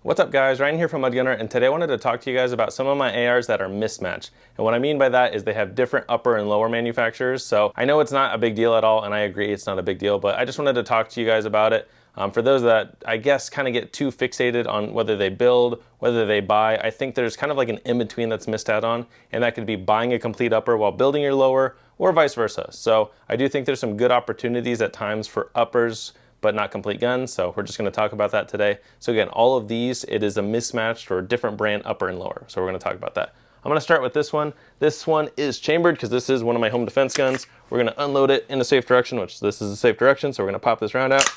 What's up guys, Ryan here from Mudgunner, and today I wanted to talk to you guys about some of my ARs that are mismatched. And what I mean by that is they have different upper and lower manufacturers. So I know it's not a big deal at all, and I agree it's not a big deal, but I just wanted to talk to you guys about it. For those that I guess kind of get too fixated on whether they build, whether they buy, I think there's kind of like an in-between that's missed out on, and that could be buying a complete upper while building your lower, or vice versa. So I do think there's some good opportunities at times for uppers, but not complete guns. So we're just going to talk about that today. So again, all of these, it is a mismatched or a different brand upper and lower. So we're going to talk about that. I'm going to start with this one. This one is chambered because this is one of my home defense guns. We're going to unload it in a safe direction, which this is a safe direction. So we're going to pop this round out.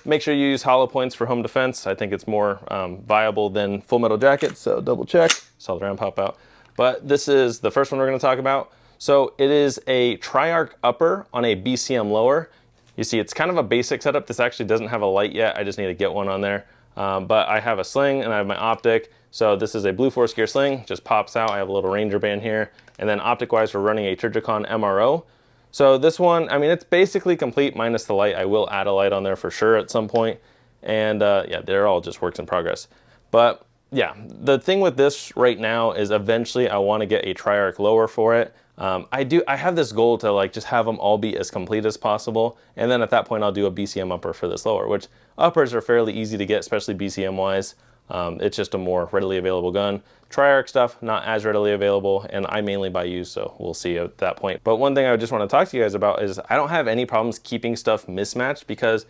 Make sure you use hollow points for home defense. I think it's more viable than full metal jackets. So double check. Saw the round pop out. But this is the first one we're going to talk about. So it is a Triarch upper on a BCM lower. You see, it's kind of a basic setup. This actually doesn't have a light yet. I just need to get one on there. But I have a sling and I have my optic. So this is a blue force gear sling, just pops out. I have a little Ranger band here. And then optic-wise, we're running a Triarch MRO. So this one, I mean, it's basically complete minus the light. I will add a light on there for sure at some point. And yeah, they're all just works in progress. But yeah, the thing with this right now is eventually I want to get a Triarch lower for it. I have this goal to like just have them all be as complete as possible, and then at that point I'll do a BCM upper for this lower, which uppers are fairly easy to get, especially BCM wise. It's just a more readily available gun. Triarch stuff, not as readily available, and I mainly buy used, so we'll see at that point. But one thing I just want to talk to you guys about is I don't have any problems keeping stuff mismatched, because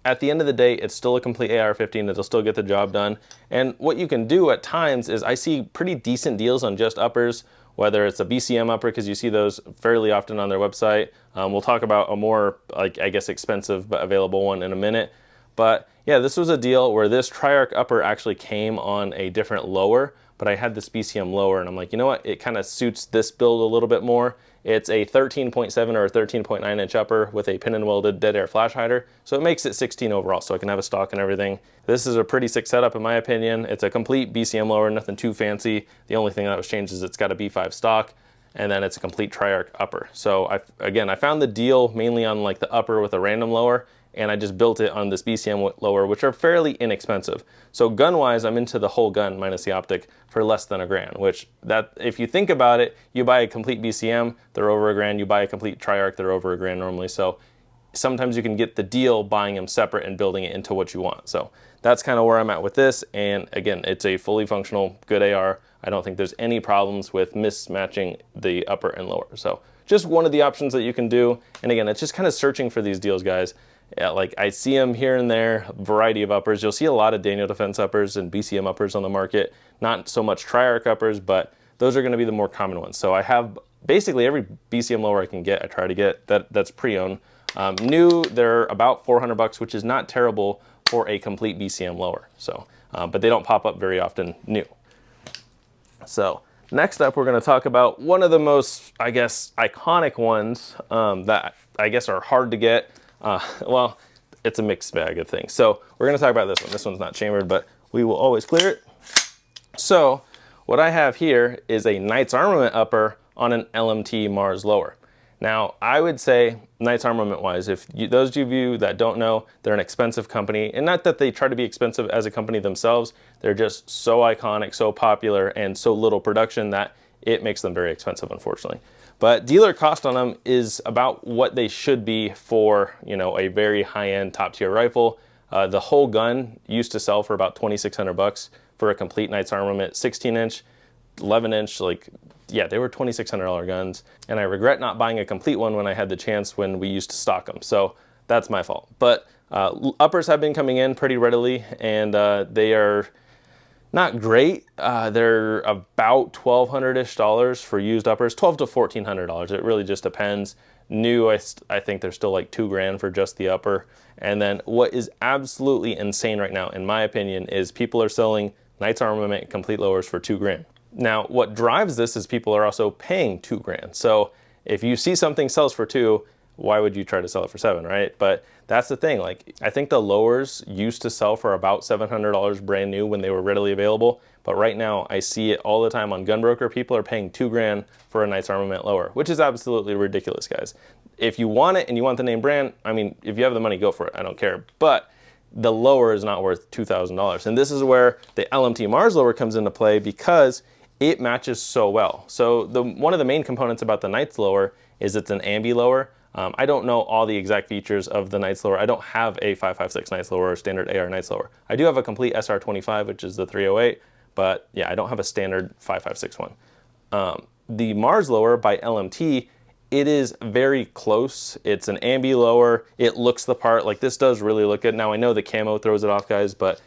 at the end of the day, it's still a complete AR-15, it'll still get the job done. And what you can do at times is I see pretty decent deals on just uppers, whether it's a BCM upper, because you see those fairly often on their website. We'll talk about a more, like, I guess, expensive but available one in a minute. But yeah, this was a deal where this Triarch upper actually came on a different lower, but I had this BCM lower, and I'm like, you know what? It kind of suits this build a little bit more. It's a 13.7 or a 13.9 inch upper with a pin and welded dead air flash hider. So it makes it 16 overall, so I can have a stock and everything. This is a pretty sick setup in my opinion. It's a complete BCM lower, nothing too fancy. The only thing that was changed is it's got a B5 stock, and then it's a complete Triarch upper. So I found the deal mainly on like the upper with a random lower, and I just built it on this BCM lower, which are fairly inexpensive. So gun-wise, I'm into the whole gun minus the optic for less than $1,000, which that, if you think about it, you buy a complete BCM, they're over $1,000. You buy a complete Triarch, they're over $1,000 normally. So sometimes you can get the deal buying them separate and building it into what you want. So that's kind of where I'm at with this. And again, it's a fully functional, good AR. I don't think there's any problems with mismatching the upper and lower. So just one of the options that you can do. And again, it's just kind of searching for these deals, guys. Yeah, like I see them here and there, variety of uppers. You'll see a lot of Daniel Defense uppers and BCM uppers on the market. Not so much Triarch uppers, but those are going to be the more common ones. So I have basically every BCM lower I can get. I try to get that's pre-owned. New, they're about $400, which is not terrible for a complete BCM lower. So, but they don't pop up very often new. So next up, we're going to talk about one of the most, I guess, iconic ones that I guess are hard to get. Well, it's a mixed bag of things. So we're going to talk about this one. This one's not chambered, but we will always clear it. So what I have here is a Knights Armament upper on an LMT Mars lower. Now, I would say Knights Armament wise, if those of you that don't know, they're an expensive company, and not that they try to be expensive as a company themselves, they're just so iconic, so popular, and so little production that it makes them very expensive, unfortunately. But dealer cost on them is about what they should be for, you know, a very high-end top-tier rifle. The whole gun used to sell for about $2,600 for a complete Knights Armament 16-inch, 11-inch, like, yeah, they were $2,600 guns. And I regret not buying a complete one when I had the chance when we used to stock them. So that's my fault. But uppers have been coming in pretty readily, and they are not great. They're about $1,200-ish for used uppers, $1,200 to $1,400. It really just depends. New, I think they're still like $2,000 for just the upper. And then what is absolutely insane right now, in my opinion, is people are selling Knights Armament complete lowers for $2,000. Now, what drives this is people are also paying $2,000. So if you see something sells for $2,000, why would you try to sell it for $7,000, right? But that's the thing. Like, I think the lowers used to sell for about $700 brand new when they were readily available. But right now, I see it all the time on Gunbroker. People are paying $2,000 for a Knights Armament lower, which is absolutely ridiculous, guys. If you want it and you want the name brand, I mean, if you have the money, go for it. I don't care. But the lower is not worth $2,000. And this is where the LMT Mars lower comes into play because it matches so well. So one of the main components about the Knights lower is it's an ambi lower. I don't know all the exact features of the Knights lower. I don't have a 5.56 Knights lower or standard AR Knights lower. I do have a complete SR25, which is the 308, but yeah, I don't have a standard 5.56 one. The Mars lower by LMT, it is very close. It's an ambi lower. It looks the part. Like, this does really look good. Now I know the camo throws it off, guys, but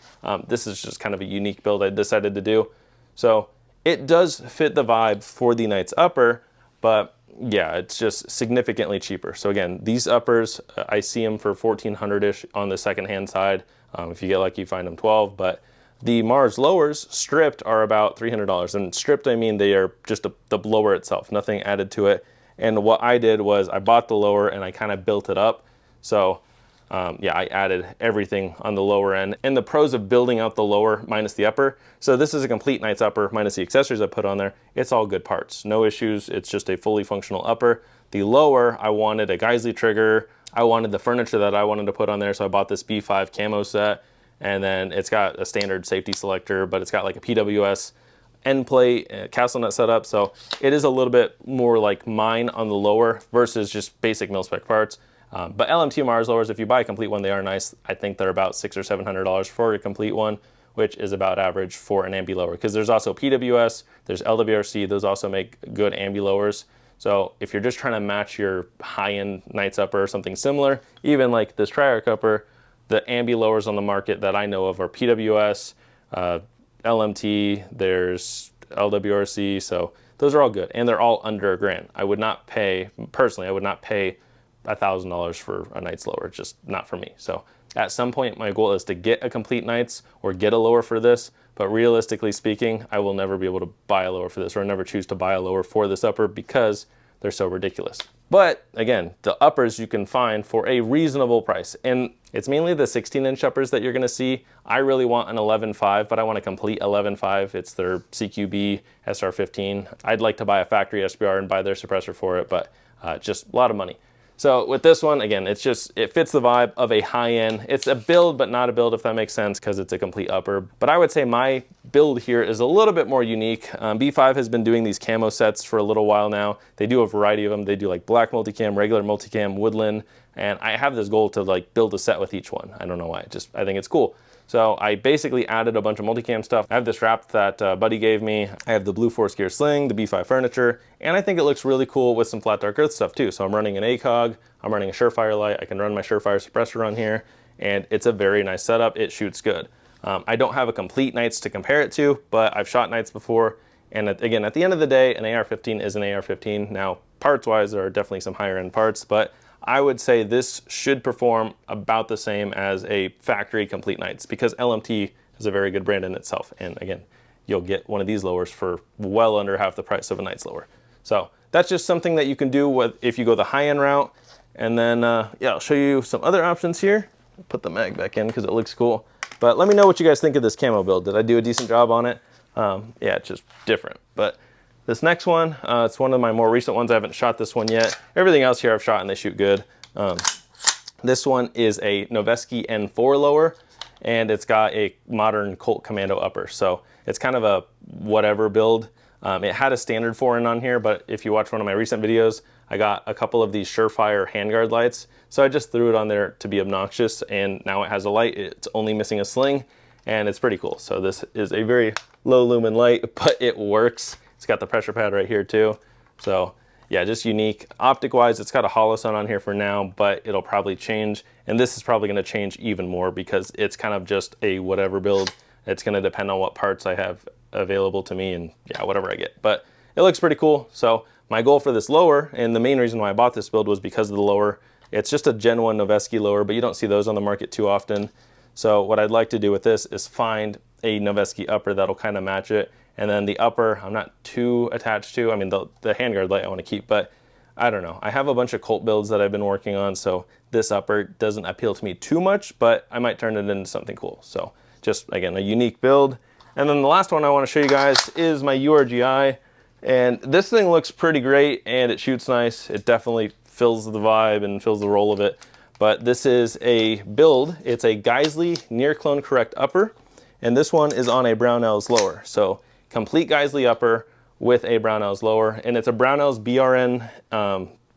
this is just kind of a unique build I decided to do. So it does fit the vibe for the Knights upper, but yeah, it's just significantly cheaper. So again, these uppers, I see them for 1,400-ish on the secondhand side. If you get lucky, you find them 12, but the Mars lowers stripped are about $300. And stripped, I mean they are just the lower itself, nothing added to it. And what I did was I bought the lower and I kind of built it up. So yeah, I added everything on the lower end. And the pros of building out the lower minus the upper. So this is a complete Knights upper minus the accessories I put on there. It's all good parts, no issues. It's just a fully functional upper. The lower, I wanted a Geisley trigger. I wanted the furniture that I wanted to put on there. So I bought this B5 camo set. And then it's got a standard safety selector, but it's got like a PWS end plate, castle nut setup. So it is a little bit more like mine on the lower versus just basic mil-spec parts. But LMT Mars lowers, if you buy a complete one, they are nice. I think they're about $600 or $700 for a complete one, which is about average for an ambi lower. Because there's also PWS, there's LWRC, those also make good ambi lowers. So if you're just trying to match your high-end Knights upper or something similar, even like this Triarch upper, the ambi lowers on the market that I know of are PWS, LMT, there's LWRC, so those are all good. And they're all under $1,000. I would not pay, personally, I would not pay $1,000 for a Knights lower, just not for me. So at some point, my goal is to get a complete Knights or get a lower for this, but realistically speaking, I will never be able to buy a lower for this or never choose to buy a lower for this upper because they're so ridiculous. But again, the uppers you can find for a reasonable price. And it's mainly the 16-inch uppers that you're gonna see. I really want an 11.5, but I want a complete 11.5. It's their CQB SR15. I'd like to buy a factory SBR and buy their suppressor for it, but just a lot of money. So with this one, again, it fits the vibe of a high-end. It's a build, but not a build, if that makes sense, because it's a complete upper. But I would say my build here is a little bit more unique. B5 has been doing these camo sets for a little while now. They do a variety of them. They do like black multicam, regular multicam, woodland, and I have this goal to like build a set with each one. I don't know why, I think it's cool. So I basically added a bunch of multicam stuff. I have this wrap that Buddy gave me. I have the blue force gear sling, the B5 furniture, and I think it looks really cool with some flat dark earth stuff too. So I'm running an ACOG, I'm running a Surefire light, I can run my Surefire suppressor on here, and it's a very nice setup. It shoots good. I don't have a complete Knights to compare it to, but I've shot Knights before. And again, at the end of the day, an AR-15 is an AR-15. Now, parts-wise, there are definitely some higher-end parts, but I would say this should perform about the same as a factory complete Knights because LMT is a very good brand in itself. And again, you'll get one of these lowers for well under half the price of a Knights lower. So that's just something that you can do if you go the high-end route. And then, yeah, I'll show you some other options here. Put the mag back in because it looks cool. But let me know what you guys think of this camo build. Did I do a decent job on it? Yeah, it's just different. But this next one, it's one of my more recent ones. I haven't shot this one yet. Everything else here I've shot and they shoot good. This one is a Noveske N4 lower, and it's got a modern Colt Commando upper. So it's kind of a whatever build. It had a standard 4-in on here, but if you watch one of my recent videos, I got a couple of these Surefire handguard lights. So I just threw it on there to be obnoxious, and now it has a light. It's only missing a sling, and it's pretty cool. So this is a very low lumen light, but it works. It's got the pressure pad right here too. So yeah, just unique. Optic wise, it's got a hollow sun on here for now, but it'll probably change. And this is probably gonna change even more because it's kind of just a whatever build. It's gonna depend on what parts I have available to me and yeah, whatever I get. But it looks pretty cool. So my goal for this lower, and the main reason why I bought this build was because of the lower. It's just a Gen 1 Noveske lower, but you don't see those on the market too often. So what I'd like to do with this is find a Noveske upper that'll kind of match it. And then the upper, I'm not too attached to. I mean, the handguard light I want to keep, but I don't know. I have a bunch of Colt builds that I've been working on, so this upper doesn't appeal to me too much, but I might turn it into something cool. So just, again, a unique build. And then the last one I want to show you guys is my URGI. And this thing looks pretty great, and it shoots nice. It definitely fills the vibe and fills the role of it. but this is a build. It's a Geisley near clone correct upper, and this one is on a Brownells lower. So complete Geisley upper with a Brownells lower, and it's a Brownells BRN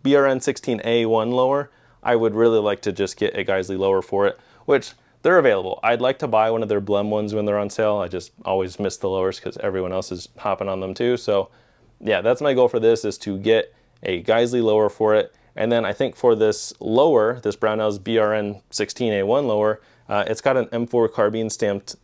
16A1 lower. I would really like to just get a Geisley lower for it, which they're available. I'd like to buy one of their Blem ones when they're on sale. I just always miss the lowers because everyone else is hopping on them too. So yeah, that's my goal for this, is to get a Geisley lower for it. And then I think for this lower, this Brownells BRN 16A1 lower, it's got an M4 carbine stamped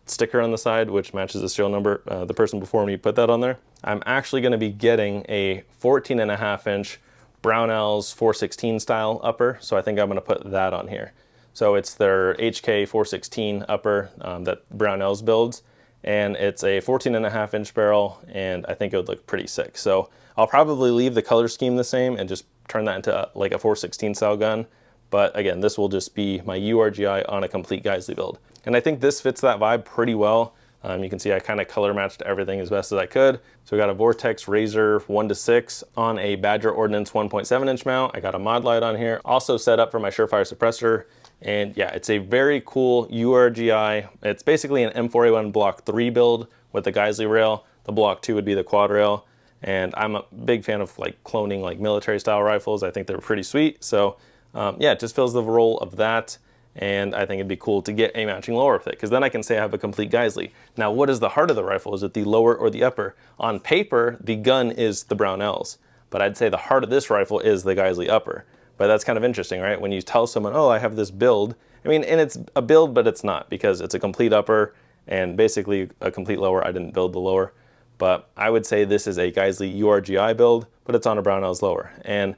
sticker on the side, which matches the serial number. The person before me put that on there. I'm actually going to be getting a 14.5-inch Brownells 416 style upper, so I think I'm going to put that on here. So it's their HK 416 upper that Brownells builds, and it's a 14.5-inch barrel, and I think it would look pretty sick. So I'll probably leave the color scheme the same and just turn that into like a 416 style gun. But again, this will just be my URGI on a complete Geisley build. And I think this fits that vibe pretty well. You can see I kind of color matched everything as best as I could. So we got a Vortex Razor 1:6 on a Badger Ordnance 1.7-inch mount. I got a mod light on here, also set up for my Surefire suppressor. And yeah, it's a very cool URGI. It's basically an M4A1 Block 3 build with the Geisley rail. The Block 2 would be the quad rail. And I'm a big fan of like cloning like military style rifles. I think they're pretty sweet. So yeah, it just fills the role of that. And I think it'd be cool to get a matching lower with it, because then I can say I have a complete Geisley. Now, what is the heart of the rifle? Is it the lower or the upper? On paper, the gun is the Brownells, but I'd say the heart of this rifle is the Geisley upper. But that's kind of interesting, right? When you tell someone, oh, I have this build, I mean, and it's a build, but it's not, because it's a complete upper and basically a complete lower. I didn't build the lower, but I would say this is a Geisley URGI build, but it's on a Brownells lower. And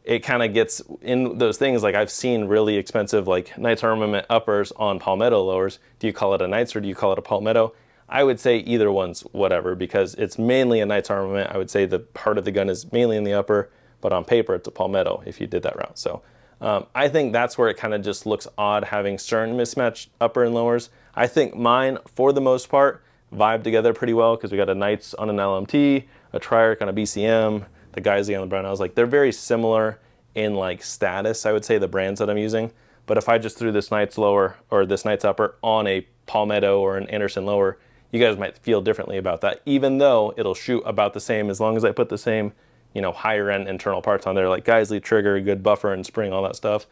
it kind of gets in those things, like I've seen really expensive like Knights Armament uppers on Palmetto lowers. Do you call it a Knights or do you call it a Palmetto? I would say either one's whatever, because it's mainly a Knights Armament. I would say the part of the gun is mainly in the upper, but on paper it's a Palmetto if you did that route. So I think that's where it kind of just looks odd having certain mismatched upper and lowers. I think mine, for the most part, vibe together pretty well, because we got a Knights on an LMT, a Triarch on a BCM, the Geisley on the Brownells. Like, they're very similar in like status, I would say, the brands that I'm using. But if I just threw this Knights lower or this Knights upper on a Palmetto or an Anderson lower, you guys might feel differently about that, even though it'll shoot about the same as long as I put the same, you know, higher end internal parts on there, like Geisley trigger, good buffer and spring, all that stuff.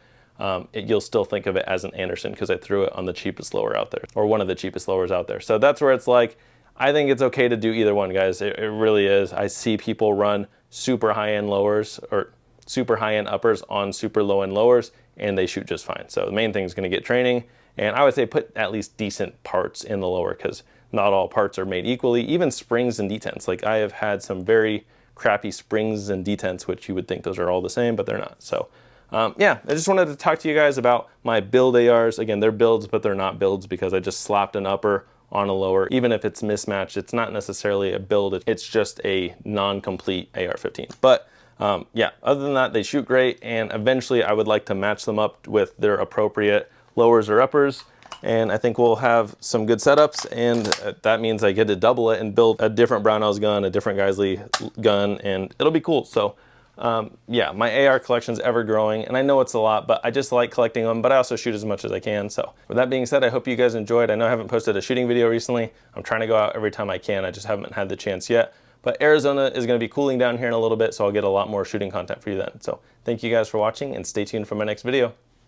You'll still think of it as an Anderson because I threw it on the cheapest lower out there, or one of the cheapest lowers out there. So that's where it's like, I think it's okay to do either one, guys. It really is. I see people run super high-end lowers or super high-end uppers on super low-end lowers, and they shoot just fine. So the main thing is going to get training, and I would say put at least decent parts in the lower, because not all parts are made equally. Even springs and detents. Like, I have had some very crappy springs and detents, which you would think those are all the same, but they're not. So yeah, I just wanted to talk to you guys about my build ARs. Again, they're builds, but they're not builds because I just slapped an upper on a lower. Even if it's mismatched, it's not necessarily a build, it's just a non-complete AR-15. But yeah, other than that, they shoot great, and eventually I would like to match them up with their appropriate lowers or uppers, and I think we'll have some good setups, and that means I get to double it and build a different Brownells gun, a different Geisley gun, and it'll be cool. So yeah, my AR collection's ever growing, and I know it's a lot, but I just like collecting them, but I also shoot as much as I can. So with that being said, I hope you guys enjoyed. I know I haven't posted a shooting video recently. I'm trying to go out every time I can. I just haven't had the chance yet. But Arizona is going to be cooling down here in a little bit, so I'll get a lot more shooting content for you then. So thank you guys for watching, and stay tuned for my next video.